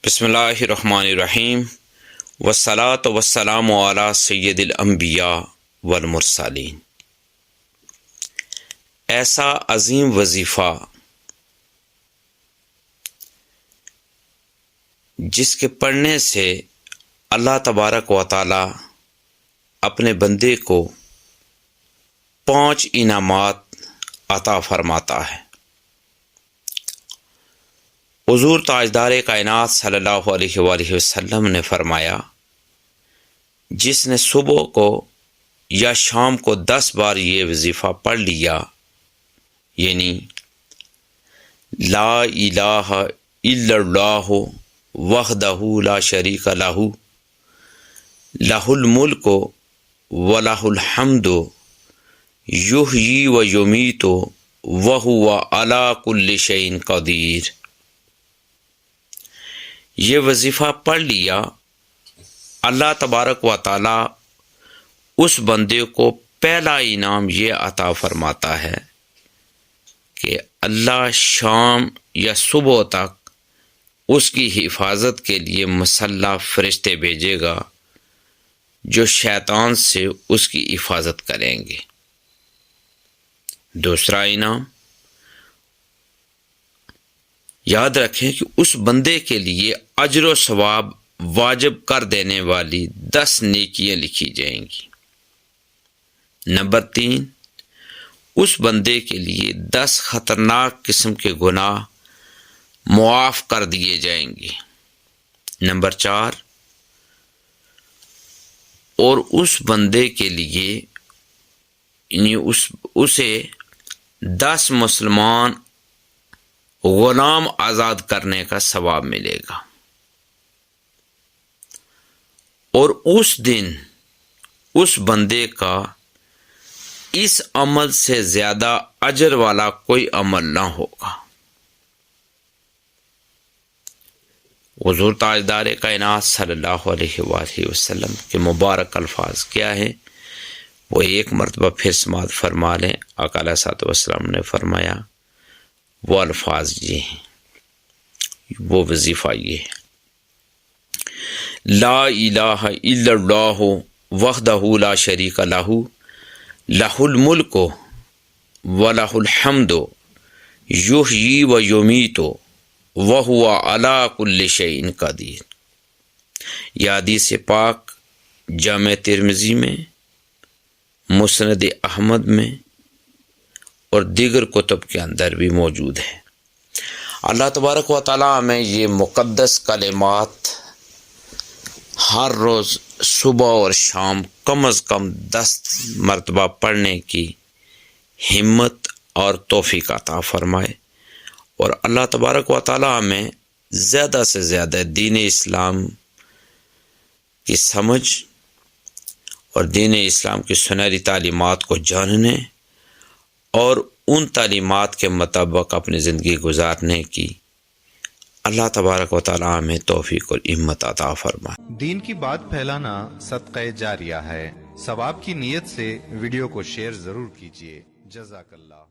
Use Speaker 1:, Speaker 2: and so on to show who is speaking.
Speaker 1: بسم اللہ الرحمن الرحیم والصلاة والسلام علی سید الانبیاء والمرسلین۔ ایسا عظیم وظیفہ جس کے پڑھنے سے اللہ تبارک و تعالی اپنے بندے کو 5 انعامات عطا فرماتا ہے۔ حضور تاجدار کائنات صلی اللہ علیہ وآلہ وسلم نے فرمایا، جس نے صبح کو یا شام کو 10 بار یہ وظیفہ پڑھ لیا، یعنی لا الہ الا اللہ وحدہ لا شریک لہ لہ الملک ولہ الحمد یحیی و یمیت وہو علی کل شیء قدیر، یہ وظیفہ پڑھ لیا، اللہ تبارک و تعالی اس بندے کو پہلا انعام یہ عطا فرماتا ہے کہ اللہ شام یا صبح تک اس کی حفاظت کے لیے مسلح فرشتے بھیجے گا جو شیطان سے اس کی حفاظت کریں گے۔ دوسرا انعام یاد رکھیں کہ اس بندے کے لیے اجر و ثواب واجب کر دینے والی 10 نیکیاں لکھی جائیں گی۔ نمبر 3، اس بندے کے لیے 10 خطرناک قسم کے گناہ معاف کر دیے جائیں گے۔ نمبر 4، اور اس بندے کے لیے یعنی اسے 10 مسلمان غلام آزاد کرنے کا ثواب ملے گا، اور اس دن اس بندے کا اس عمل سے زیادہ اجر والا کوئی عمل نہ ہوگا۔ حضور تاجدار کائنات صلی اللہ علیہ وآلہ وسلم کے مبارک الفاظ کیا ہیں، وہ ایک مرتبہ پھر سماعت فرما لیں۔ آقا علیہ الصلوۃ والسلام نے فرمایا، وہ الفاظ یہ ہیں، وہ وظیفہ یہ ہے، لا الہ الا اللہ وحدہ لا شریک لہ لہ الملک ولہ الحمد یحیی و یمیت وہو علی کل شیء قدیر۔ یہ حدیث پاک جامع ترمذی میں، مسند احمد میں اور دیگر کتب کے اندر بھی موجود ہے۔ اللہ تبارک و تعالیٰ ہمیں یہ مقدس کلمات ہر روز صبح اور شام کم از کم 10 مرتبہ پڑھنے کی ہمت اور توفیق عطا فرمائے، اور اللہ تبارک و تعالیٰ ہمیں زیادہ سے زیادہ دین اسلام کی سمجھ اور دین اسلام کی سنہری تعلیمات کو جاننے اور ان تعلیمات کے مطابق اپنی زندگی گزارنے کی اللہ تبارک و تعالیٰ ہمیں توفیق اور ہمت عطا فرمائے۔
Speaker 2: دین کی بات پھیلانا صدقہ جاریہ ہے، ثواب کی نیت سے ویڈیو کو شیئر ضرور کیجیے۔ جزاک اللہ۔